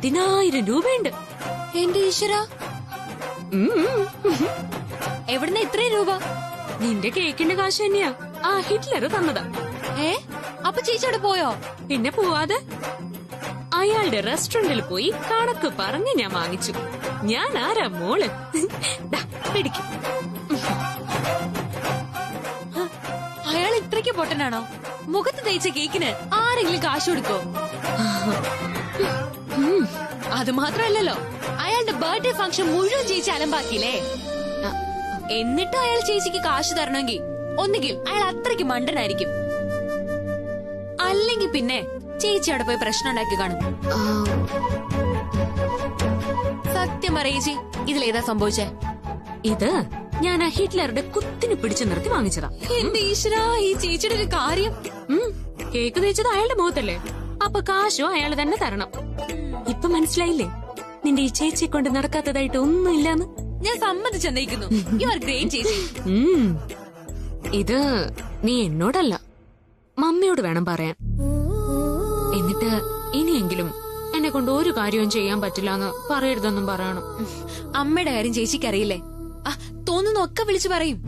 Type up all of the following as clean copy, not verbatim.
10,000 രൂപയുണ്ട്. എന്റെ ഈശ്വര, എവിടുന്ന ഇത്രയും രൂപ? നിന്റെ കേക്കിന്റെ കാശ് തന്നെയാ ആ ഹിറ്റ്ലർ തന്നതാ. അപ്പൊ ചേച്ചി അവിടെ പോയോ? പിന്നെ പോവാതെ അയാളുടെ റെസ്റ്റോറന്റിൽ പോയി കണക്ക് പറഞ്ഞ് ഞാൻ വാങ്ങിച്ചു. ഞാൻ ആരാ മോള്? പിടിക്കും. അയാൾ ഇത്രയ്ക്ക് പൊട്ടനാണോ? മുഖത്ത് തേച്ച കേക്കിന് ആരെങ്കിലും കാശ് കൊടുക്കോ? അത് മാത്രമല്ലല്ലോ, അയാളുടെ ബർത്ത്ഡേ ഫംഗ്ഷൻ മുഴുവൻ ചേച്ചി അലമ്പാക്കിയില്ലേ? എന്നിട്ട് അയാൾ ചേച്ചിക്ക് കാശ് തരണമെങ്കിൽ ഒന്നുകിൽ അയാൾ അത്രയ്ക്ക് മണ്ടനായിരിക്കും, അല്ലെങ്കിൽ പിന്നെ ചേച്ചി അവിടെ പോയി പ്രശ്നം ഉണ്ടാക്കി കാണും. സത്യം പറയേച്ചി, ഇതിലേതാ സംഭവിച്ചേ? ഇത് ഞാൻ ആ ഹിറ്റ്ലറുടെ കുത്തിന് പിടിച്ചു നിർത്തി വാങ്ങിച്ചതാ. എന്റെ ഈശ്വര, ഈ ചേച്ചിയുടെ ഒരു കാര്യം. കേക്ക് തേച്ചത് അയാളുടെ മുഖത്തല്ലേ, അപ്പൊ കാശോ അയാൾ തന്നെ തരണം. ഇപ്പൊ മനസ്സിലായില്ലേ നിന്റെ ഈ ചേച്ചിയെ കൊണ്ട് നടക്കാത്തതായിട്ട് ഒന്നുമില്ലാന്ന്? ഞാൻ സമ്മതിച്ചെന്നേക്കുന്നു. യു ആർ ഗ്രേറ്റ് ചേച്ചി. ഇത് നീ എന്നോടല്ല, മമ്മിയോട് വേണം പറയാൻ. എന്നിട്ട് ഇനിയെങ്കിലും എന്നെ കൊണ്ട് ഒരു കാര്യവും ചെയ്യാൻ പറ്റില്ലെന്ന് പറയരുതെന്നും പറയണം. അമ്മയുടെ കാര്യം ചേച്ചിക്ക് അറിയില്ലേ? തോന്നുന്നൊക്കെ വിളിച്ചു പറയും.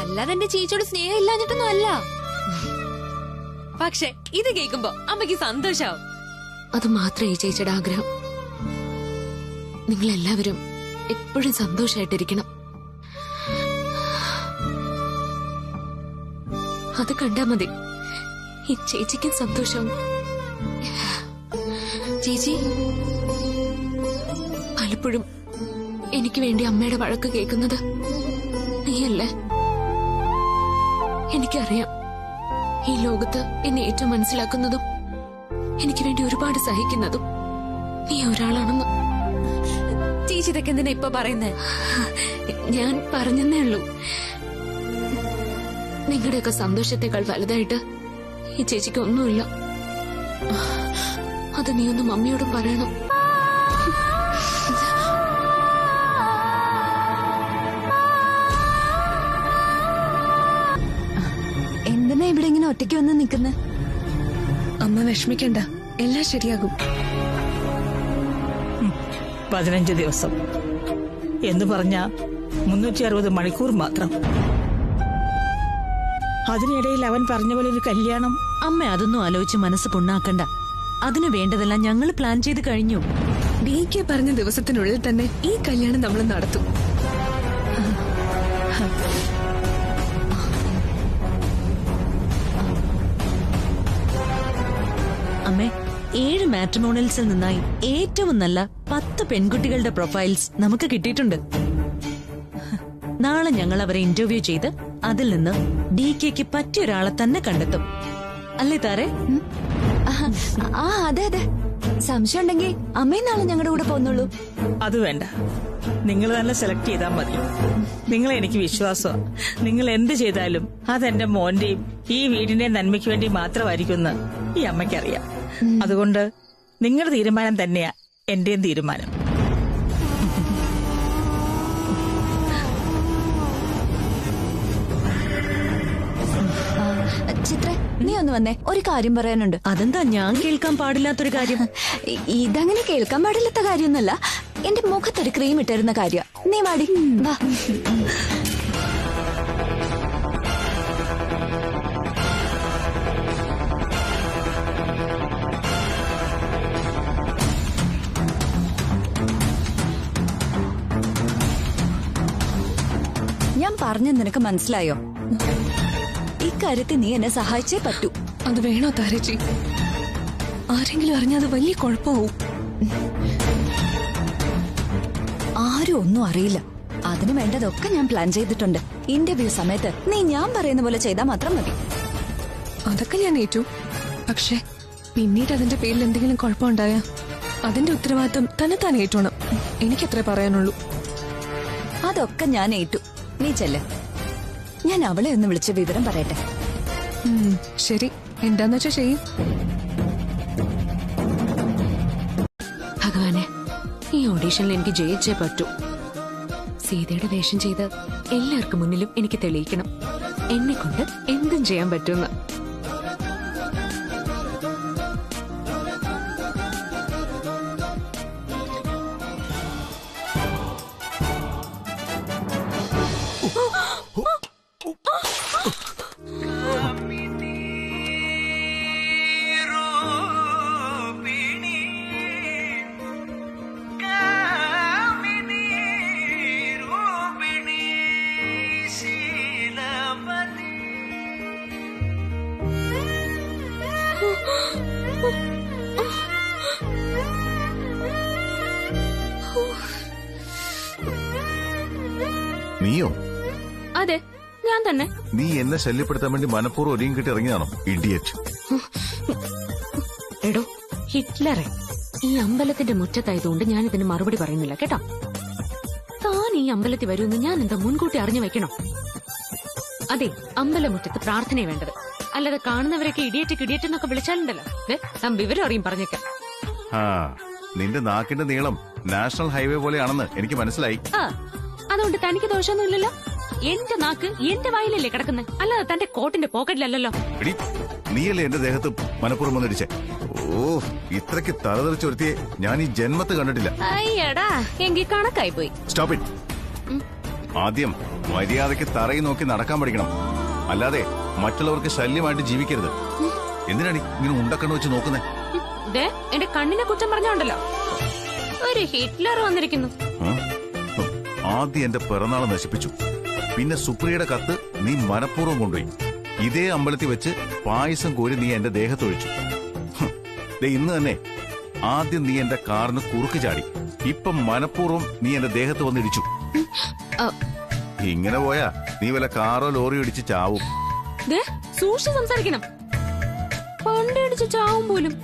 അല്ലാതെ എന്റെ ചേച്ചിയോട് സ്നേഹം ഇല്ലാഞ്ഞിട്ടൊന്നും അല്ല. പക്ഷെ ഇത് കേൾക്കുമ്പോ അമ്മയ്ക്ക് സന്തോഷാവും. അത് മാത്രമേ ഈ ചേച്ചിയുടെ ആഗ്രഹം. നിങ്ങളെല്ലാവരും എപ്പോഴും സന്തോഷായിട്ടിരിക്കണം. അത് കണ്ടാ മതി ഈ ചേച്ചിക്കും സന്തോഷവും. ചേച്ചി, പലപ്പോഴും എനിക്ക് വേണ്ടി അമ്മയുടെ വഴക്ക് കേൾക്കുന്നത് നീയല്ലേ? എനിക്കറിയാം, ഈ ലോകത്ത് എന്നെ ഏറ്റവും മനസ്സിലാക്കുന്നതും എനിക്ക് വേണ്ടി ഒരുപാട് സഹിക്കുന്നതും നീ ഒരാളാണെന്ന്. ചേച്ചി ഇതൊക്കെ എന്തിനാ ഇപ്പൊ പറയുന്നേ? ഞാൻ പറഞ്ഞെന്നേ ഉള്ളൂ. നിങ്ങളുടെയൊക്കെ സന്തോഷത്തെക്കാൾ വലുതായിട്ട് ഈ ചേച്ചിക്ക് ഒന്നുമില്ല. അത് നീ ഒന്ന് മമ്മിയോടും പറയണം. എന്തിനാ ഇവിടെ ഇങ്ങനെ ഒറ്റയ്ക്ക് വന്ന് നിൽക്കുന്നെ? അമ്മ വിഷമിക്കണ്ട, എല്ലാം ശരിയാകും. 15 ദിവസം എന്ന് പറഞ്ഞ 360 മണിക്കൂർ മാത്രം. അതിനിടയിൽ അവൻ പറഞ്ഞ പോലെ ഒരു കല്യാണം. അമ്മ അതൊന്നും ആലോചിച്ച് മനസ്സ് പുണ്ണാക്കണ്ട. അതിനു വേണ്ടതെല്ലാം ഞങ്ങൾ പ്ലാൻ ചെയ്ത് കഴിഞ്ഞു. DK പറഞ്ഞ ദിവസത്തിനുള്ളിൽ തന്നെ ഈ കല്യാണം നമ്മൾ നടത്തും. അമ്മേ, 7 മാട്രിമോണിയൽസിൽ നിന്നായി ഏറ്റവും നല്ല 10 പെൺകുട്ടികളുടെ പ്രൊഫൈൽസ് നമുക്ക് കിട്ടിയിട്ടുണ്ട്. നാളെ ഞങ്ങൾ അവരെ ഇന്റർവ്യൂ ചെയ്ത് അതിൽ നിന്ന് DKക്ക് പറ്റിയ ഒരാളെ തന്നെ കണ്ടെത്തും. അല്ലേ താരെ? അതെ അതെ. സംശയം ഉണ്ടെങ്കിൽ അമ്മയും നാളെ ഞങ്ങളുടെ കൂടെ പോന്നുള്ളൂ. അത് വേണ്ട, നിങ്ങൾ തന്നെ സെലക്ട് ചെയ്താൽ മതി. നിങ്ങളെ എനിക്ക് വിശ്വാസമാണ്. നിങ്ങൾ എന്ത് ചെയ്താലും അതെന്റെ മോന്റെയും ഈ വീടിന്റെയും നന്മയ്ക്ക് വേണ്ടി മാത്രമായിരിക്കുമെന്ന് ഈ അമ്മയ്ക്കറിയാം. അതുകൊണ്ട് നിങ്ങളുടെ തീരുമാനം തന്നെയാ എന്റെയും തീരുമാനം. ചിത്ര, നീ ഒന്ന് വന്നേ, ഒരു കാര്യം പറയാനുണ്ട്. അതെന്താ ഞാൻ കേൾക്കാൻ പാടില്ലാത്തൊരു കാര്യം? ഇതങ്ങനെ കേൾക്കാൻ പാടില്ലാത്ത കാര്യമൊന്നുമല്ല. എന്റെ മുഖത്തൊരു ക്രീം ഇട്ടിരുന്ന കാര്യം. നീ മാടി വാ. ഞാൻ പറഞ്ഞ നിനക്ക് മനസ്സിലായോ? ഇക്കാര്യത്തിൽ നീ എന്നെ സഹായിച്ചേ പറ്റൂ. അത് വേണോ താരേച്ചി? ആരെങ്കിലും അറിഞ്ഞാൽ അത് വലിയ കുഴപ്പമാവും. ആരും ഒന്നും അറിയില്ല. അതിനു വേണ്ടതൊക്കെ ഞാൻ പ്ലാൻ ചെയ്തിട്ടുണ്ട്. ഇന്റർവ്യൂ സമയത്ത് നീ ഞാൻ പറയുന്ന പോലെ ചെയ്താൽ മാത്രം മതി. അതൊക്കെ ഞാൻ ഏറ്റു. പക്ഷെ പിന്നീട് അതിന്റെ പേരിൽ എന്തെങ്കിലും കുഴപ്പമുണ്ടായാ അതിന്റെ ഉത്തരവാദിത്വം തന്നെ ഏറ്റോണം. എനിക്കത്രേ പറയാനുള്ളൂ. അതൊക്കെ ഞാൻ ഏറ്റു. നീ ചെല്ല്, ഞാൻ അവളെ ഒന്ന് വിളിച്ച് വിവരം പറയട്ടെ. ശരി, എന്താന്ന് വെച്ചാ ചെയ്യും. ഭഗവാനെ, ഈ ഓഡീഷനിൽ എനിക്ക് ജയിച്ചേ പറ്റൂ. സീതയുടെ വേഷം ചെയ്ത് എല്ലാവർക്കും മുന്നിലും എനിക്ക് തെളിയിക്കണം എന്നെ കൊണ്ട് എന്തും ചെയ്യാൻ പറ്റുമെന്ന്. നീയോ? അതെ, ഞാൻ തന്നെ. നീ എന്നെ ശല്യപ്പെടുത്താൻ വേണ്ടി മനഃപൂർവ്വം ഒരിയും കിട്ടി ഇറങ്ങിയാണോ? ഇഡിയറ്റ്. എടോ ഹിറ്റ്ലറെ, ഈ അമ്പലത്തിന്റെ മുറ്റത്തായതുകൊണ്ട് ഞാൻ ഇതിന് മറുപടി പറയുന്നില്ല കേട്ടോ. താൻ ഈ അമ്പലത്തിൽ വരുമെന്ന് ഞാൻ എന്താ മുൻകൂട്ടി അറിഞ്ഞു വെക്കണോ? അതെ, അമ്പലമുറ്റത്ത് പ്രാർത്ഥനയെ വേണ്ടത്, അല്ലാതെ കാണുന്നവരൊക്കെ ഇഡിയറ്റ് എന്നൊക്കെ വിളിച്ചാലുണ്ടല്ലോ. താൻ വിവരം അറിയും പറഞ്ഞേക്കാം. ആ, നിന്റെ നാക്കിന്റെ നീളം നാഷണൽ ഹൈവേ പോലെയാണെന്ന് എനിക്ക് മനസ്സിലായി. ആ, അതുകൊണ്ട് തനിക്ക് ദോഷമൊന്നുമില്ലല്ലോ. എന്റെ നാക്ക് എന്റെ വായിലല്ലേ കിടക്കുന്നത്, അല്ലാതെ തന്റെ കോട്ടിന്റെ പോക്കറ്റിലല്ലോ. എടി, നീയല്ലേ എന്റെ ദേഹത്ത് മനഃപൂർവ്വം വന്നിടിച്ചേ? ഓ, ഇത്രയ്ക്ക് തലതെറിച്ചൊരുത്തിയെ ഞാൻ ഈ ജന്മത്ത് കണ്ടിട്ടില്ല. അയ്യടാ, എങ്കിൽ കണക്കായി പോയി. Stop it. ആദ്യം മര്യാദയ്ക്ക് തറയിൽ നോക്കി നടക്കാൻ പഠിക്കണം, അല്ലാതെ മറ്റുള്ളവർക്ക് ശല്യമായിട്ട് ജീവിക്കരുത്. എന്തിനാണ് ഇങ്ങനെ ഉണ്ടക്കണ്ണ് വെച്ച് നോക്കുന്നേ? എന്റെ കണ്ണിനെ കുറ്റം പറഞ്ഞോണ്ടല്ലോ ഒരു ഹിറ്റ്ലർ വന്നിരിക്കുന്നു. ആദ്യം എന്റെ പിറന്നാള് നശിപ്പിച്ചു, പിന്നെ സുപ്രിയയുടെ കത്ത് നീ മനഃപൂർവ്വം കൊണ്ടുപോയി. ഇതേ അമ്പലത്തിൽ വെച്ച് പായസം കോരി നീ എന്റെ ദേഹത്തൊഴിച്ചു. ഇന്ന് തന്നെ ആദ്യം നീ എന്റെ കാറിന് കുറുക്ക് ചാടി, ഇപ്പം മനഃപൂർവ്വം നീ എന്റെ ദേഹത്ത് വന്നിടിച്ചു. ഇങ്ങനെ പോയാ നീ വല്ല കാറോ ലോറിയോ ഇടിച്ച് ചാവും. സൂക്ഷിച്ച് സംസാരിക്കണം. പണ്ടിടിച്ച് ചാവും പോലും.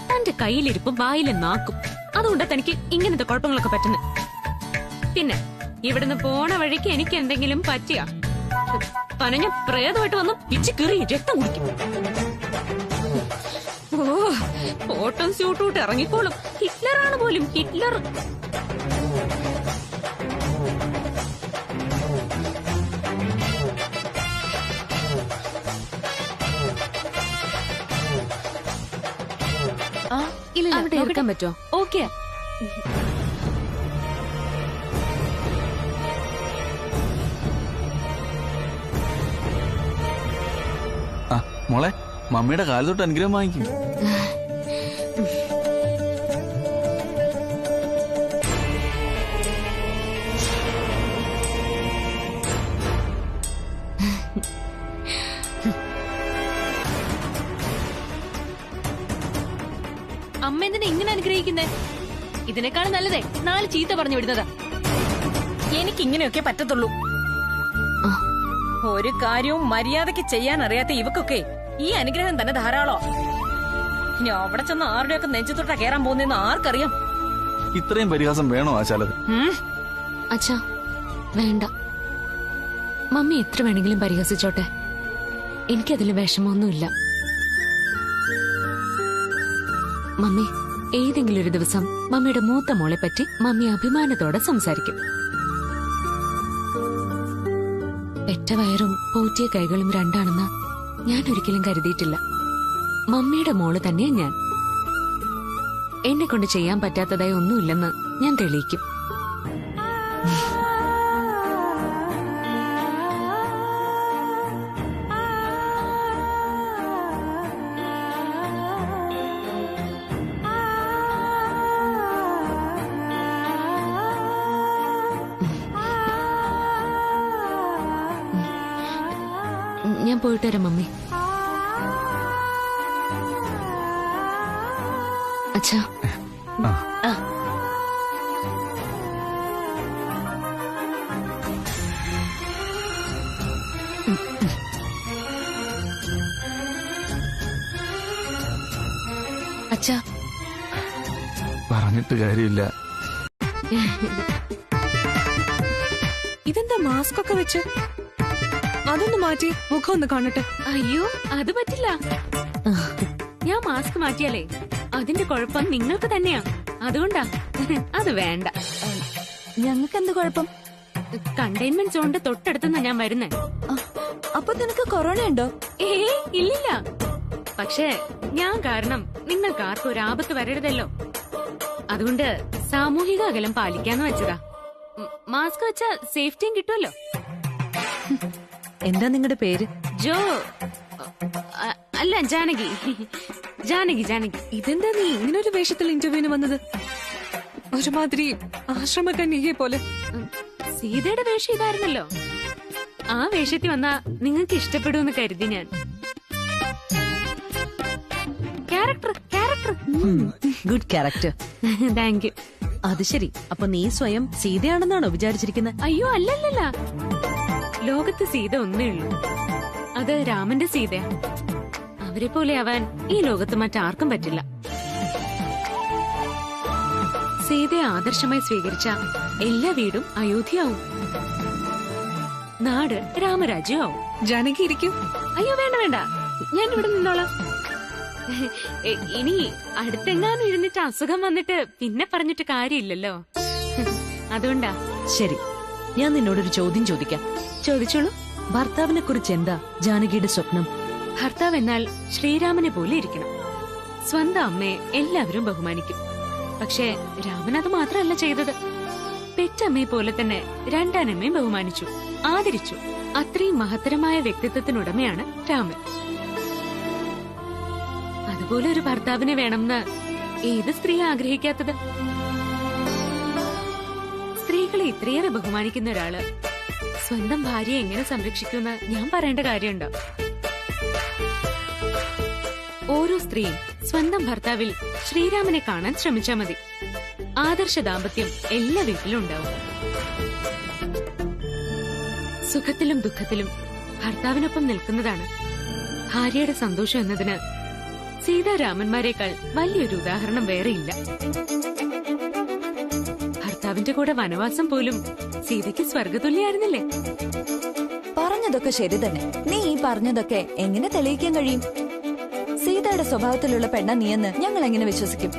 തന്റെ കയ്യിലിരിപ്പും വായിലെ നാക്കും, അതുകൊണ്ടാ തനിക്ക് ഇങ്ങനത്തെ കുഴപ്പങ്ങളൊക്കെ പറ്റുന്നത്. പിന്നെ ഇവിടുന്ന് പോണ വഴിക്ക് എനിക്ക് എന്തെങ്കിലും പറ്റിയ പനഞ്ഞ പ്രേതമായിട്ട് വന്ന് പിച്ച് കീറി രക്തം കുടിക്കും. ഓ, കോട്ടൺ സ്യൂട്ടൂട്ട് ഇറങ്ങിക്കോളും. ഹിറ്റ്ലറാണ് പോലും, ഹിറ്റ്ലർ. അവിടെ എടുക്കാൻ പറ്റുമോ? ഓക്കെ. മോളെ, മമ്മിയുടെ കാല് തൊട്ട് അനുഗ്രഹം വാങ്ങിക്കും. അമ്മ എന്തിനാ ഇങ്ങനെ അനുഗ്രഹിക്കുന്നേ? ഇതിനേക്കാൾ നല്ലതേ 4 ചീത്ത പറഞ്ഞു വിടുന്നതാ. എനിക്ക് ഇങ്ങനെയൊക്കെ പറ്റത്തുള്ളൂ. ഒരു കാര്യവും മര്യാദയ്ക്ക് ചെയ്യാൻ അറിയാത്ത ഇവക്കൊക്കെ ഈ അനുഗ്രഹം തന്നെ ധാരാളോ. ഇനി അവിടെ ചെന്ന് ആരുടെയൊക്കെ നെഞ്ചത്തൊട്ടാ കേറാൻ പോകുന്നതെന്ന് ആർക്കറിയാം. ഇത്രയും പരിഹാസം വേണോ ആശാലത്? അച്ഛാ, വേണ്ട. മമ്മി എത്ര വേണമെങ്കിലും പരിഹസിച്ചോട്ടെ, എനിക്കതിൽ വിഷമമൊന്നുമില്ല. മമ്മി ഏതെങ്കിലും ഒരു ദിവസം മമ്മിയുടെ മൂത്ത മോളെ പറ്റി മമ്മി അഭിമാനത്തോടെ സംസാരിക്കും. പെറ്റ വയറും പോറ്റിയ കൈകളും രണ്ടാണെന്ന് ഞാൻ ഒരിക്കലും കരുതിയിട്ടില്ല. മമ്മിയുടെ മോള് തന്നെയാ ഞാൻ. എന്നെ കൊണ്ട് ചെയ്യാൻ പറ്റാത്തതായി ഒന്നുമില്ലെന്ന് ഞാൻ തെളിയിക്കും. ഞാൻ പോയിട്ട് വരാം മമ്മി. അച്ഛാ. അച്ഛാ, പറഞ്ഞിട്ട് കാര്യമില്ല. ഇതെന്താ മാസ്ക് ഒക്കെ വെച്ച്? അതൊന്ന് മാറ്റി മുഖം ഒന്ന് കാണട്ടെ. അയ്യോ, അത് പറ്റില്ല. ഞാൻ മാസ്ക് മാറ്റിയാലേ അതിന്റെ കുഴപ്പം നിങ്ങൾക്ക് തന്നെയാ. അതുകൊണ്ടാ അത് വേണ്ട. ഞങ്ങൾക്ക് എന്ത് കുഴപ്പം? കണ്ടെയ്ൻമെന്റ് സോണിന്റെ തൊട്ടടുത്തുനിന്നാ ഞാൻ വരുന്നേ. അപ്പൊ നിനക്ക് കൊറോണ ഉണ്ടോ? ഇല്ലില്ല. പക്ഷേ ഞാൻ കാരണം നിങ്ങൾക്ക് ആർക്കും ഒരു ആപത്ത് വരരുതല്ലോ, അതുകൊണ്ട് സാമൂഹിക അകലം പാലിക്കാന്ന് വെച്ചതാ. മാസ്ക് വെച്ചാ സേഫ്റ്റിയും കിട്ടുമല്ലോ. എന്താ നിങ്ങളുടെ പേര്? ജോ അല്ല, ജാനകി. ജാനകി ജാനകി. ഇതെന്താ നീ ഇങ്ങനെ ഒരു വേഷത്തിൽ ഇന്റർവ്യൂവിന് വന്നത്? ഒരുമാതിരി ആശ്രമകന്യകയെ പോലെ. സീതയുടെ വേഷം ഇതായിരുന്നല്ലോ. ആ വേഷത്തിൽ വന്നാ നിങ്ങൾക്ക് ഇഷ്ടപ്പെടുമെന്ന് കരുതി ഞാൻ. Character good character. Thank you. അത് ശരി, അപ്പൊ നീ സ്വയം സീതയാണെന്നാണോ വിചാരിച്ചിരിക്കുന്നത്? അയ്യോ അല്ലല്ലല്ല, ലോകത്ത് സീത ഒന്നേ ഉള്ളൂ, അത് രാമന്റെ സീതയാ. അവരെ പോലെ ആവാൻ ഈ ലോകത്ത് മറ്റാർക്കും പറ്റില്ല. സീതയെ ആദർശമായി സ്വീകരിച്ച എല്ലാ വീടും അയോധ്യയാവും, നാട് രാമരാജ്യമാവും. ജാനകി ഇരിക്കൂ. അയ്യോ വേണ്ട വേണ്ട, ഞാൻ ഇവിടെ നിന്നോളാം. ഇനി അടുത്തെങ്ങാനും ഇരുന്നിട്ട് അസുഖം വന്നിട്ട് പിന്നെ പറഞ്ഞിട്ട് കാര്യമില്ലല്ലോ, അതുകൊണ്ടാ. ശരി, ഞാൻ നിന്നോടൊരു ചോദ്യം ചോദിക്കാം. ചോദിച്ചോളൂ. ഭർത്താവിനെ കുറിച്ച് എന്താ ജാനകിയുടെ സ്വപ്നം? ഭർത്താവ് എന്നാൽ ശ്രീരാമനെ പോലെ ഇരിക്കണം. സ്വന്തം അമ്മയെ എല്ലാവരും ബഹുമാനിക്കും. പക്ഷേ രാമൻ അത് മാത്രമല്ല ചെയ്തത്. പെറ്റമ്മയെ പോലെ തന്നെ രണ്ടാനമ്മയും ബഹുമാനിച്ചു, ആദരിച്ചു. അത്രയും മഹത്തരമായ വ്യക്തിത്വത്തിനുടമയാണ് രാമൻ. അതുപോലെ ഒരു ഭർത്താവിനെ വേണമെന്ന് ഏത് സ്ത്രീ ആഗ്രഹിക്കാത്തത്? സ്ത്രീകളെ ഇത്രയേറെ ബഹുമാനിക്കുന്ന ഒരാള് സ്വന്തം ഭാര്യയെ എങ്ങനെ സംരക്ഷിക്കുമെന്ന് ഞാൻ പറയേണ്ട കാര്യമുണ്ടോ? ഓരോ സ്ത്രീയും സ്വന്തം ഭർത്താവിൽ ശ്രീരാമനെ കാണാൻ ശ്രമിച്ചാൽ മതി. ആദർശ ദാമ്പത്യം എല്ലാ വീട്ടിലും ഉണ്ടാവും. സുഖത്തിലും ദുഃഖത്തിലും ഭർത്താവിനൊപ്പം നിൽക്കുന്നതാണ് ഭാര്യയുടെ സന്തോഷം എന്നതിന് സീതാരാമന്മാരെക്കാൾ വലിയൊരു ഉദാഹരണം വേറെയില്ല. ഭർത്താവിന്റെ കൂടെ വനവാസം പോലും സീതയ്ക്ക് സ്വർഗതുല്യായിരുന്നില്ലേ? പറഞ്ഞതൊക്കെ ശരി തന്നെ. നീ ഈ പറഞ്ഞതൊക്കെ എങ്ങനെ തെളിയിക്കാൻ കഴിയും? സീതയുടെ സ്വഭാവത്തിലുള്ള പെണ്ണ നീയെന്ന് ഞങ്ങൾ എങ്ങനെ വിശ്വസിക്കും?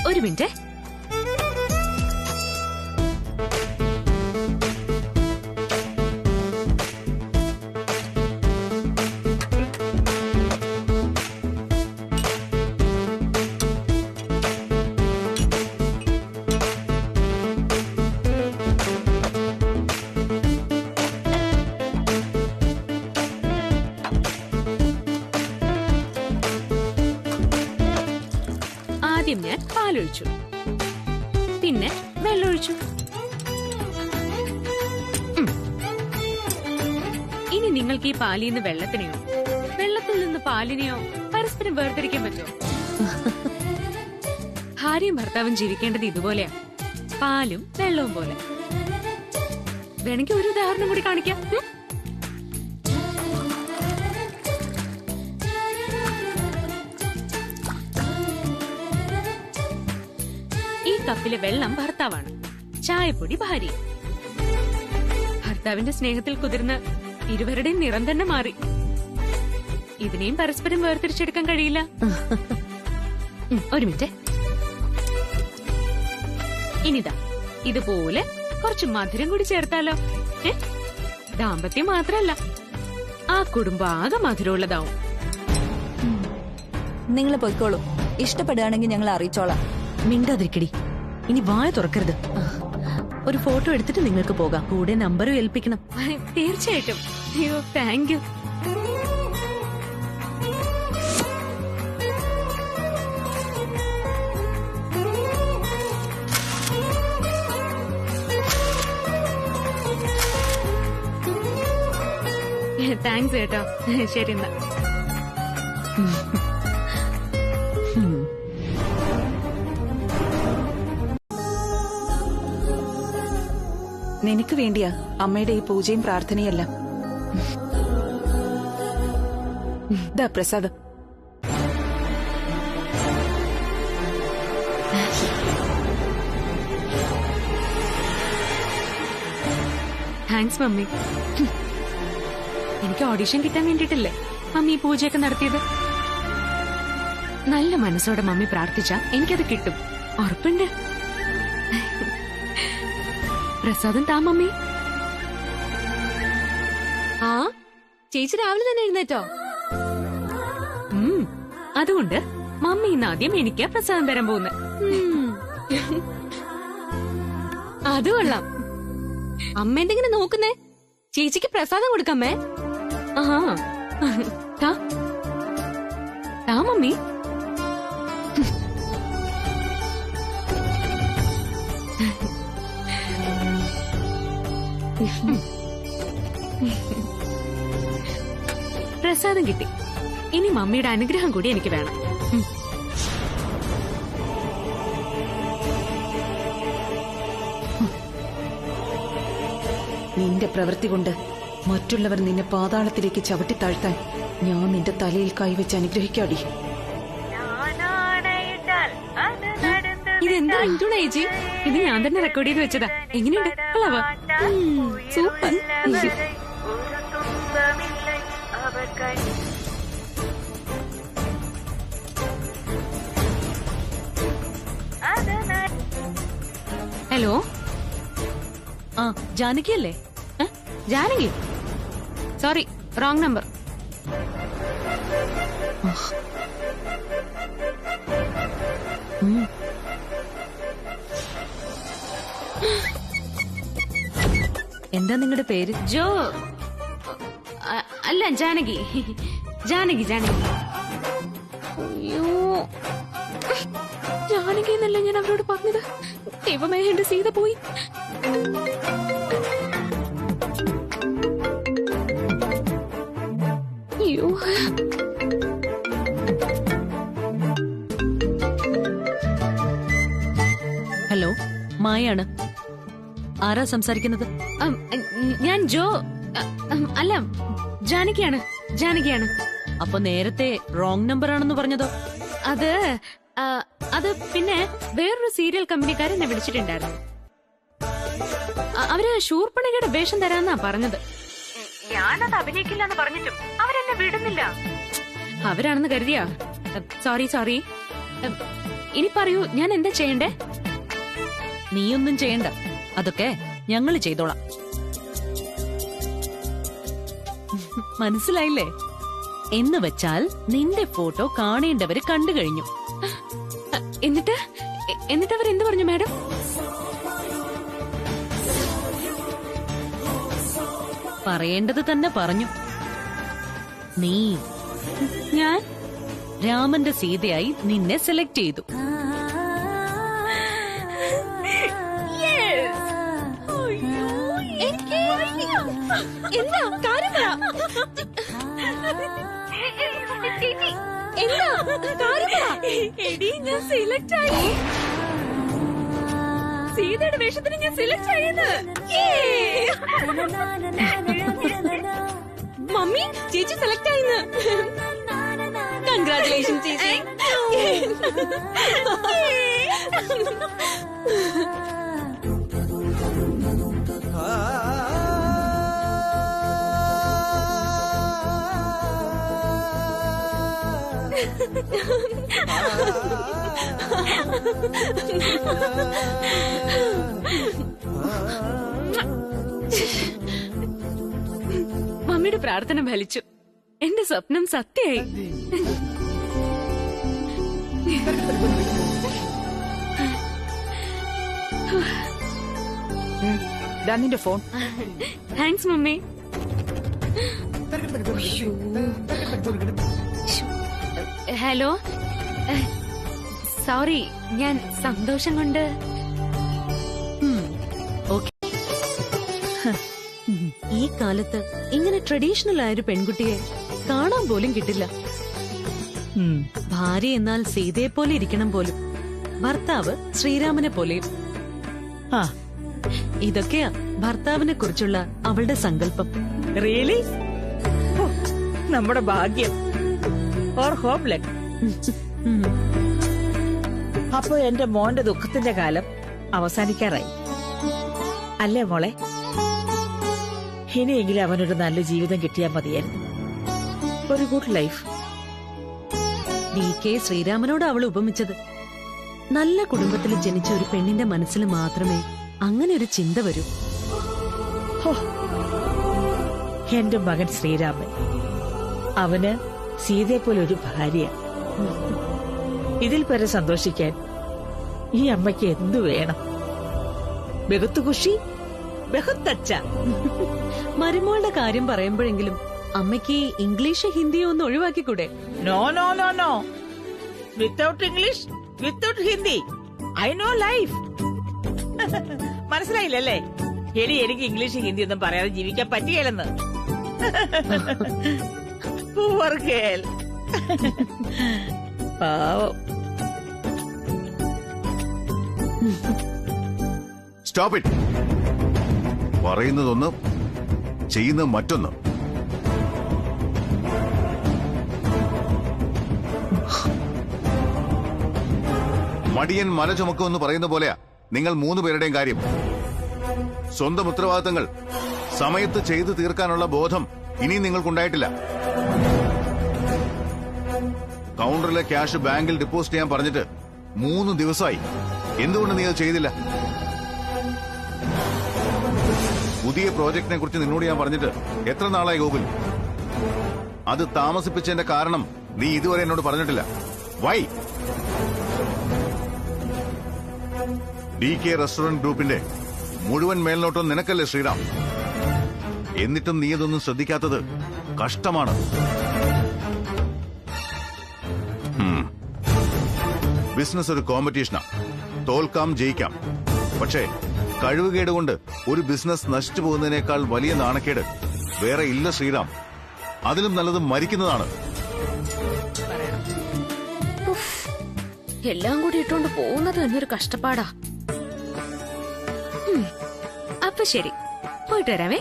ഒരു മിനിറ്റ്. ആദ്യം ഞാൻ പാലൊഴിച്ചു, പിന്നെ വെള്ളമൊഴിച്ചു. ഇനി നിങ്ങൾക്ക് ഈ പാലിൽ നിന്ന് വെള്ളത്തിനെയോ വെള്ളത്തിൽ നിന്ന് പാലിനെയോ പരസ്പരം വേർതിരിക്കാൻ പറ്റുമോ? ഭാര്യയും ഭർത്താവും ജീവിക്കേണ്ടത് ഇതുപോലെയാ, പാലും വെള്ളവും പോലെ. വേണമെങ്കിൽ ഒരു ഉദാഹരണം കൂടി കാണിക്കാം. ഈ കപ്പിലെ വെള്ളം ഭർത്താവാണ്, ചായപ്പൊടി ഭാര്യ. ഭർത്താവിന്റെ സ്നേഹത്തിൽ കുതിർന്ന് ഇരുവരുടെയും നിറം തന്നെ മാറി. ഇതിനെയും പരസ്പരം വേർതിരിച്ചെടുക്കാൻ കഴിയില്ല. ഒരു മിനിറ്റ്. ഇനിതാ ഇതുപോലെ കുറച്ച് മധുരം കൂടി ചേർത്താലോ? ദാമ്പത്യം മാത്രല്ല, ആ കുടുംബം ആകെ മധുരമുള്ളതാവും. നിങ്ങൾ പൊയ്ക്കോളൂ, ഇഷ്ടപ്പെടുകയാണെങ്കിൽ ഞങ്ങൾ അറിയിച്ചോളാം. മിണ്ടാതിരിക്കടി, ഇനി വായ തുറക്കരുത്. ഒരു ഫോട്ടോ എടുത്തിട്ട് നിങ്ങൾക്ക് പോകാം, കൂടെ നമ്പറും ഏൽപ്പിക്കണം. തീർച്ചയായിട്ടും. അയ്യോ താങ്ക് യു. താങ്ക്സ് കേട്ടോ. ശരി എന്നാ. നിനക്ക് വേണ്ടിയാ അമ്മയുടെ ഈ പൂജയും പ്രാർത്ഥനയല്ല. ദാ പ്രസാദം. Thanks mummy. എനിക്ക് ഓഡിഷൻ കിട്ടാൻ വേണ്ടിയിട്ടല്ലേ മമ്മി ഈ പൂജയൊക്കെ നടത്തിയത്. നല്ല മനസ്സോടെ മമ്മി പ്രാർത്ഥിച്ചാ എനിക്കത് കിട്ടും, ഉറപ്പുണ്ട്. പ്രസാദം താ മമ്മി. ആ ചേച്ചി രാവിലെ തന്നെ എഴുന്നേറ്റോ? അതുകൊണ്ട് മമ്മി ഇന്ന് ആദ്യം എനിക്ക് പ്രസാദം തരാൻ പോകുന്നത്. അത് കൊള്ളാം. അമ്മ എന്തെങ്ങനെ നോക്കുന്നേ? ചേച്ചിക്ക് പ്രസാദം കൊടുക്കമ്മേ. ആഹാ താ താ മമ്മി. പ്രസാദം കിട്ടി. ഇനി മമ്മിയുടെ അനുഗ്രഹം കൂടി എനിക്ക് വേണം. നിന്റെ പ്രവൃത്തി കൊണ്ട് മറ്റുള്ളവർ നിന്നെ പാതാളത്തിലേക്ക് ചവിട്ടി താഴ്ത്താൻ ഞാൻ നിന്റെ തലയിൽ കൈവച്ച് അനുഗ്രഹിക്കാടി. ഇതെന്താ ഇൻട്രോ ചേച്ചി? ഇത് ഞാൻ തന്നെ റെക്കോർഡ് ചെയ്ത് വെച്ചതാ. എങ്ങനെയുണ്ട്? കൊള്ളാവാ? സൂപ്പർ. ഹലോ, ആ ജാനകിയല്ലേ? ജാനകി? Sorry, wrong number. എന്താ നിങ്ങളുടെ പേര്? ജോ അല്ല, ജാനകി. ജാനകി ജാനകി. അയ്യോ, ജാനകി എന്നല്ല ഞാൻ അവരോട് പറഞ്ഞത്. ദൈവമേ, എന്റെ സീത പോയി. അയ്യോ, ഹലോ, മായാണ്. ആരാ സംസാരിക്കുന്നത്? ഞാൻ ജോ അല്ല, ജാനകിയാണ്. ജാനകിയാണ്. അപ്പൊ നേരത്തെ റോങ് നമ്പർ ആണെന്ന് പറഞ്ഞതോ? അത് പിന്നെ വേറൊരു സീരിയൽ കമ്പനിക്കാരൻ എന്നെ വിളിച്ചിട്ടുണ്ടായിരുന്നു. അവര് ശൂർപ്പണകയുടെ വേഷം തരാന്നാ പറഞ്ഞത്. ഞാനത് അഭിനയിക്കില്ലെന്ന് പറഞ്ഞിട്ടും അവരെന്നെ വിടുന്നില്ല. അവരാണെന്ന് കരുതിയാ? സോറി. ഇനി പറയൂ, ഞാൻ എന്താ ചെയ്യണ്ടേ? നീയൊന്നും ചെയ്യണ്ട, അതൊക്കെ ഞങ്ങള് ചെയ്തോളാം. മനസ്സിലായില്ലേ? എന്ന് വെച്ചാൽ നിന്റെ ഫോട്ടോ കാണേണ്ടവര് കണ്ടു കഴിഞ്ഞു. എന്നിട്ട് അവരെന്ത് പറഞ്ഞു മാഡം? പറയേണ്ടത് തന്നെ പറഞ്ഞു. ഞാൻ രാമന്റെ സീതയായി നിന്നെ സെലക്ട് ചെയ്തു. എന്താ കാര്യം? ഞാൻ സെലക്ട് ആയി. സീതയുടെ വേഷത്തിന് ഞാൻ സെലക്ട് ആയെന്ന്. മമ്മി, ചേച്ചി സെലക്ട് ആയിന്ന്. കൺഗ്രാറ്റുലേഷൻ ചേച്ചി. മമ്മിയുടെ പ്രാർത്ഥന ഫലിച്ചു. എന്റെ സ്വപ്നം സത്യമായി. നിന്റെ phone. Thanks mummy. Hello, sorry, ഞാൻ സന്തോഷം കൊണ്ട്. ഈ കാലത്ത് ഇങ്ങനെ ട്രഡീഷണൽ ആയൊരു പെൺകുട്ടിയെ കാണാൻ പോലും കിട്ടില്ല. ഭാര്യ എന്നാൽ സീതയെ പോലെ ഇരിക്കണം പോലും, ഭർത്താവ് ശ്രീരാമനെ പോലെയും. ഇതൊക്കെയാ ഭർത്താവിനെ കുറിച്ചുള്ള അവളുടെ സങ്കല്പം. റിയലി? നമ്മുടെ ഭാഗ്യം. Or home luck. അപ്പൊ എന്റെ മോന്റെ ദുഃഖത്തിന്റെ കാലം അവസാനിക്കാറായി അല്ലേ മോളെ? ഇനിയെങ്കിലും അവനൊരു നല്ല ജീവിതം കിട്ടിയാൽ മതിയായിരുന്നു. ഒരു ഗുഡ് ലൈഫ്. VK ശ്രീരാമനോട് അവൾ ഉപമിച്ചത്. നല്ല കുടുംബത്തിൽ ജനിച്ച ഒരു പെണ്ണിന്റെ മനസ്സിൽ മാത്രമേ അങ്ങനെ ഒരു ചിന്ത വരൂ. എന്റെ മകൻ ശ്രീരാമൻ, അവന് സീതയെ പോലെ ഒരു ഭാര്യ. ഇതിൽ പരം സന്തോഷിക്കാൻ ഈ അമ്മയ്ക്ക് എന്തു വേണം? ബഹുത്ത് ഖുഷി, ബഹുത്ത് അച്ഛ. മരുമോളുടെ കാര്യം പറയുമ്പോഴെങ്കിലും അമ്മയ്ക്ക് ഇംഗ്ലീഷ് ഹിന്ദിയോ ഒന്ന് ഒഴിവാക്കിക്കൂടെ? No no no no, without English, without Hindi, I no life. മനസ്സിലായില്ലല്ലേ? എനിക്ക് ഇംഗ്ലീഷ് ഹിന്ദി ഒന്നും പറയാതെ ജീവിക്കാൻ പറ്റുകയില്ലെന്ന്. പൂവർ കേൾ. പാവം. Stop it. പറയുന്നതൊന്ന്, ചെയ്യുന്നത് മറ്റൊന്ന്. മടിയൻ മല ചുമക്കുമെന്ന് പറയുന്ന പോലെയാ നിങ്ങൾ 3 പേരുടെയും കാര്യം. സ്വന്തം ഉത്തരവാദിത്തങ്ങൾ സമയത്ത് ചെയ്തു തീർക്കാനുള്ള ബോധം ഇനിയും നിങ്ങൾക്കുണ്ടായിട്ടില്ല. കൗണ്ടറിലെ ക്യാഷ് ബാങ്കിൽ ഡെപ്പോസിറ്റ് ചെയ്യാൻ പറഞ്ഞിട്ട് 3 ദിവസമായി. എന്തുകൊണ്ട് നീ അത് ചെയ്തില്ല? പുതിയ പ്രോജക്റ്റിനെ കുറിച്ച് നിന്നോട് ഞാൻ പറഞ്ഞിട്ട് എത്ര നാളായി ഗോകുൽ? അത് താമസിപ്പിച്ചതിന്റെ കാരണം നീ ഇതുവരെ എന്നോട് പറഞ്ഞിട്ടില്ല. വൈ? DK റെസ്റ്റോറന്റ് ഗ്രൂപ്പിന്റെ മുഴുവൻ മേൽനോട്ടം നിനക്കല്ലേ ശ്രീറാം? എന്നിട്ടും നീ അതൊന്നും ശ്രദ്ധിക്കാത്തത് കഷ്ടമാണ്. ബിസിനസ് ഒരു കോമ്പറ്റീഷനാ. തോൽക്കാം, ജയിക്കാം. പക്ഷേ കഴിവുകേട് കൊണ്ട് ഒരു ബിസിനസ് നശിച്ചു പോകുന്നതിനേക്കാൾ വലിയ നാണക്കേട് വേറെ ഇല്ല ശ്രീറാം. അതിലും നല്ലത് മരിക്കുന്നതാണ്. എല്ലാം കൂടി ഇട്ടുകൊണ്ട് പോകുന്നത് തന്നെ ഒരു കഷ്ടപ്പാടാ. അപ്പൊ ശരി, പോയിട്ട് വരാവേ.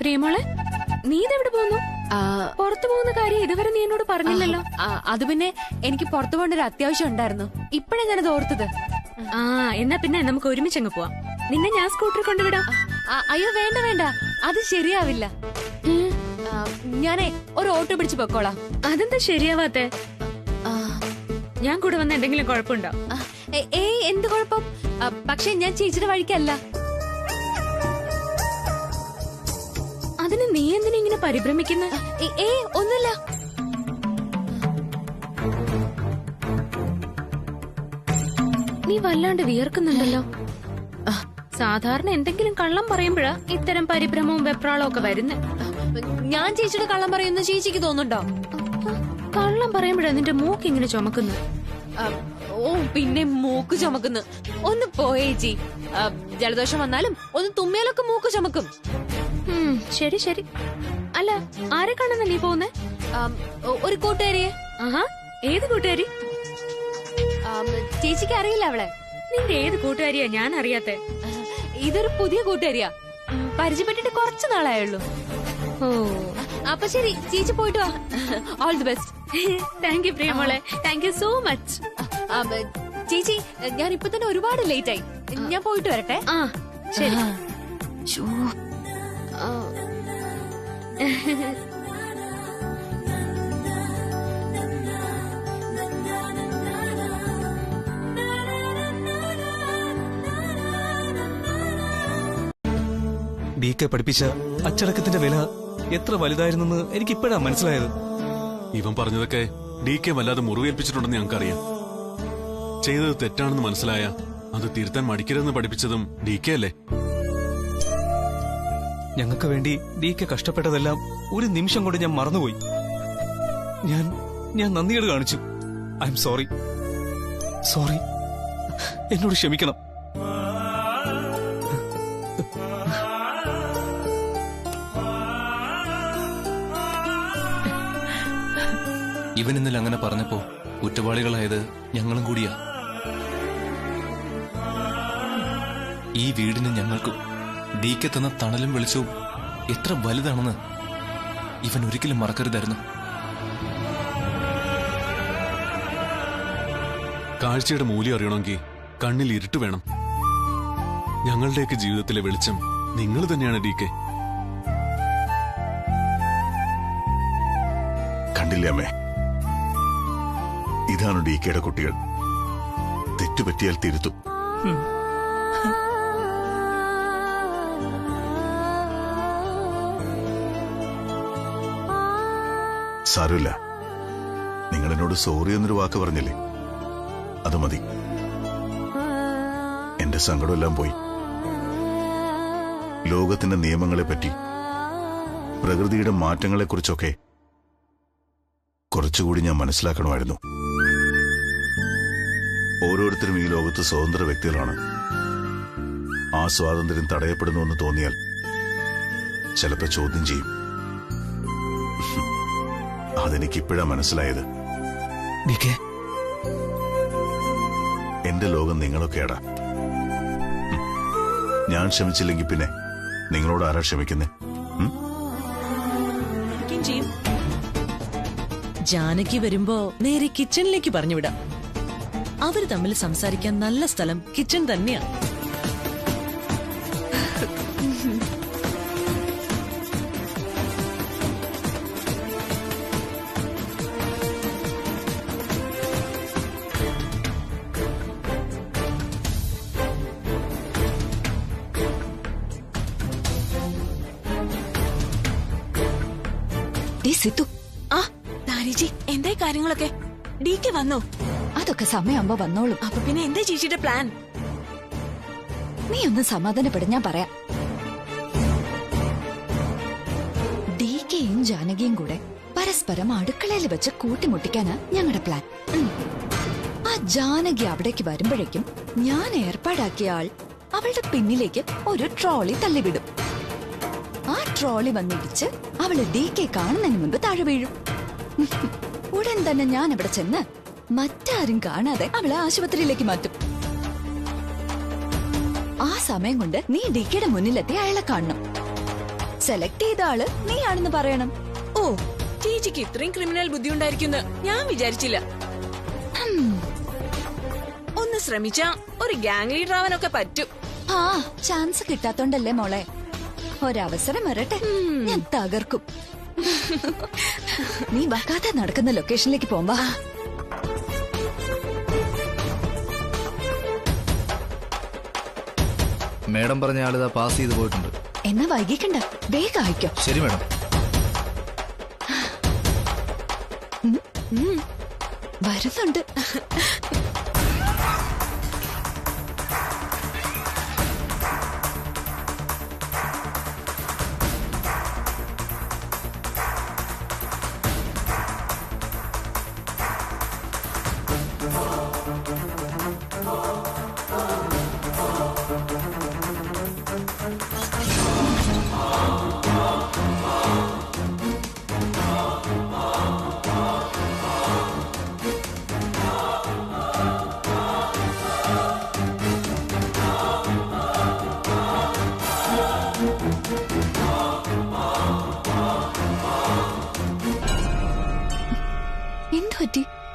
പ്രിയമോളെ, നീ ഇതെവിടെ പോകുന്നു? പുറത്തു പോകുന്ന കാര്യം ഇതുവരെ നീ എന്നോട് പറഞ്ഞില്ലല്ലോ. അത് പിന്നെ എനിക്ക് പുറത്തു പോകേണ്ട ഒരു അത്യാവശ്യം ഉണ്ടായിരുന്നു. ഇപ്പഴാ ഞാനത് ഓർത്തത്. എന്നാ പിന്നെ നമുക്ക് ഒരുമിച്ചങ്ങ് പോവാം. നിന്നെ ഞാൻ സ്കൂട്ടറിൽ കൊണ്ടുവിടാം. അയ്യോ വേണ്ട വേണ്ട, അത് ശരിയാവില്ല. ഞാനേ ഒരു ഓട്ടോ പിടിച്ച് പൊക്കോളാം. അതെന്താ ശരിയാവാത്തെ? ഞാൻ കൂടെ വന്ന എന്തെങ്കിലും കുഴപ്പമുണ്ടോ? ഏയ്, എന്ത് കുഴപ്പം? പക്ഷെ ഞാൻ ചേച്ചിയുടെ വഴിക്കല്ല. അതിന് നീ എന്തിനാ ഇങ്ങനെ പരിഭ്രമിക്കുന്ന? ഏയ്, ഒന്നുമില്ല. നീ വല്ലാണ്ട് വിയർക്കുന്നുണ്ടല്ലോ. സാധാരണ എന്തെങ്കിലും കള്ളം പറയുമ്പോഴാ ഇത്തരം പരിഭ്രമവും വെപ്രാളവും ഒക്കെ വരുന്നത്. ഞാൻ ചേച്ചിയുടെ കള്ളം പറയുന്ന ചേച്ചിക്ക് തോന്നുന്നുണ്ടോ? കള്ളം പറയുമ്പോഴാ നിന്റെ മൂക്ക് ഇങ്ങനെ ചുമക്കുന്നു. ഓ, പിന്നെ മൂക്ക് ചുമക്കുന്നു. ഒന്ന് പോയേച്ചി. ജലദോഷം വന്നാലും ഒന്ന് തുമ്മിയാലൊക്കെ മൂക്ക് ചുമക്കും. ശരി ശരി. അല്ല, ആരെ കാണുന്ന നീ പോകുന്നേ? ഒരു കൂട്ടുകാരിയെ. ആഹാ, ഏത് കൂട്ടുകാരി? ചേച്ചിക്ക് അറിയില്ല അവളെ? നിന്റെ ഏത് കൂട്ടുകാരിയാ ഞാൻ അറിയാത്തെ? ഇതൊരു പുതിയ കൂട്ടുകാരിയാ. പരിചയപ്പെട്ടിട്ട് കുറച്ചു നാളായുള്ളൂ. ഓ, അപ്പൊ ശരി, ചേച്ചി പോയിട്ട് വാ. All the best. Thank you പ്രിയമോളെ, താങ്ക് യു സോ മച്ച്. ചേച്ചി, ഞാൻ ഇപ്പൊ തന്നെ ഒരുപാട് ലേറ്റ് ആയി. ഞാൻ പോയിട്ട് വരട്ടെ. ശരി. DK പഠിപ്പിച്ച അച്ചടക്കത്തിന്റെ വില എത്ര വലുതായിരുന്നെന്ന് എനിക്കിപ്പോഴാ മനസ്സിലായത്. ഇവൻ പറഞ്ഞതൊക്കെ DK വല്ലാതെ മുറിവേൽപ്പിച്ചിട്ടുണ്ടെന്ന് ഞങ്ങൾക്കറിയാം. ചെയ്തത് തെറ്റാണെന്ന് മനസ്സിലായ അത് തിരുത്താൻ മടിക്കരുതെന്ന് പഠിപ്പിച്ചതും DK അല്ലേ? ഞങ്ങൾക്ക് വേണ്ടി DK കഷ്ടപ്പെട്ടതെല്ലാം ഒരു നിമിഷം കൊണ്ട് ഞാൻ മറന്നുപോയി. ഞാൻ നന്ദിയോട് കാണിച്ചു. I am sorry. എന്നോട് ക്ഷമിക്കണം. ഇവൻ ഇന്നലെ അങ്ങനെ പറഞ്ഞപ്പോ കുറ്റവാളികളായത് ഞങ്ങളും കൂടിയാ. ഈ വീടിന് ഞങ്ങൾക്കും DK തന്ന തണലും വെളിച്ചവും എത്ര വലുതാണെന്ന് ഇവൻ ഒരിക്കലും മറക്കരുതായിരുന്നു. കാഴ്ചയുടെ മൂല്യം അറിയണമെങ്കിൽ കണ്ണിൽ ഇരുട്ട് വേണം. ഞങ്ങളുടെയൊക്കെ ജീവിതത്തിലെ വെളിച്ചം നിങ്ങൾ തന്നെയാണ് DK. കണ്ടില്ലേ അമ്മേ, ഇതാണ് DKയുടെ കുട്ടികൾ. തെറ്റുപറ്റിയാൽ തിരുത്തും. സാരമില്ല, നിങ്ങൾ എന്നോട് സോറി എന്നൊരു വാക്ക് പറഞ്ഞില്ലേ, അത് മതി. എന്റെ സങ്കടമെല്ലാം പോയി. ലോകത്തിന്റെ നിയമങ്ങളെ പറ്റി പ്രകൃതിയുടെ മാറ്റങ്ങളെക്കുറിച്ചൊക്കെ കുറച്ചുകൂടി ഞാൻ മനസ്സിലാക്കണമായിരുന്നു. ഓരോരുത്തരും ഈ ലോകത്ത് സ്വതന്ത്ര വ്യക്തികളാണ്. ആ സ്വാതന്ത്ര്യം തടയപ്പെടുന്നുവെന്ന് തോന്നിയാൽ ചിലപ്പോ ചോദ്യം ചെയ്യും. അതെനിക്കിപ്പോഴാ മനസ്സിലായത്. എന്റെ ലോകം നിങ്ങളൊക്കെയാടാ. ഞാൻ ക്ഷമിച്ചില്ലെങ്കിൽ പിന്നെ നിങ്ങളോട് ആരാ ക്ഷമിക്കുന്നേ? ജാനകി വരുമ്പോ നേരെ കിച്ചണിലേക്ക് പറഞ്ഞുവിടാം. അവര് തമ്മിൽ സംസാരിക്കാൻ നല്ല സ്ഥലം കിച്ചൺ തന്നെയാ. സിത്തു, എന്തായി കാര്യങ്ങളൊക്കെ? ഡിക്ക് വന്നോ? അതൊക്കെ സമയമാകുമ്പോ വന്നോളും. അപ്പൊ പിന്നെ എന്താ ചേച്ചിയുടെ പ്ലാൻ? നീ ഒന്ന് സമാധാനപ്പെട, ഞാൻ പറയാം. ഡികെയും ജാനകിയും കൂടെ പരസ്പരം അടുക്കളയിൽ വെച്ച് കൂട്ടിമുട്ടിക്കാനാ ഞങ്ങളുടെ പ്ലാൻ. ആ ജാനകി അവിടേക്ക് വരുമ്പോഴേക്കും ഞാൻ ഏർപ്പാടാക്കിയ ആൾ അവളുടെ പിന്നിലേക്ക് ഒരു ട്രോളി തള്ളിവിടും. ആ ട്രോളി വന്നിടിച്ച് അവള് ഡികെ കാണുന്നതിന് മുൻപ് താഴെ വീഴും. ഉടൻ തന്നെ ഞാൻ അവിടെ ചെന്ന് മറ്റാരും കാണാതെ അവളെ ആശുപത്രിയിലേക്ക് മാറ്റും. ആ സമയം കൊണ്ട് നീ ഡിക്കയുടെ മുന്നിലെത്തി അയാളെ കാണണം. സെലക്ട് ചെയ്ത ആള് നീയാണെന്ന് പറയണം. ഓ, ചേച്ചിക്ക് ഇത്രയും ക്രിമിനൽ ബുദ്ധി ഉണ്ടായിരിക്കുന്ന ഞാൻ വിചാരിച്ചില്ല. ഒന്ന് ശ്രമിച്ചാ ഒരു ഗാങ് ലീഡർ ആവാനൊക്കെ പറ്റും. ആ ചാൻസ് കിട്ടാത്തോണ്ടല്ലേ മോളെ. ഒരവസരം വരട്ടെ, ഞാൻ തകർക്കും. നീ വക്കാതെ നടക്കുന്ന ലൊക്കേഷനിലേക്ക് പോവാ. മേഡം പറഞ്ഞ ആളിതാ പാസ് ചെയ്ത് പോയിട്ടുണ്ട്. എന്നാ വൈകിക്കണ്ട, വേഗം അയക്കോ. ശരി മേഡം. വരുന്നുണ്ട്.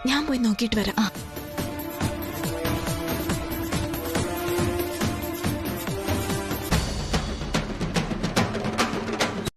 ഞാൻ പോയി നോക്കിയിട്ട് വരാം.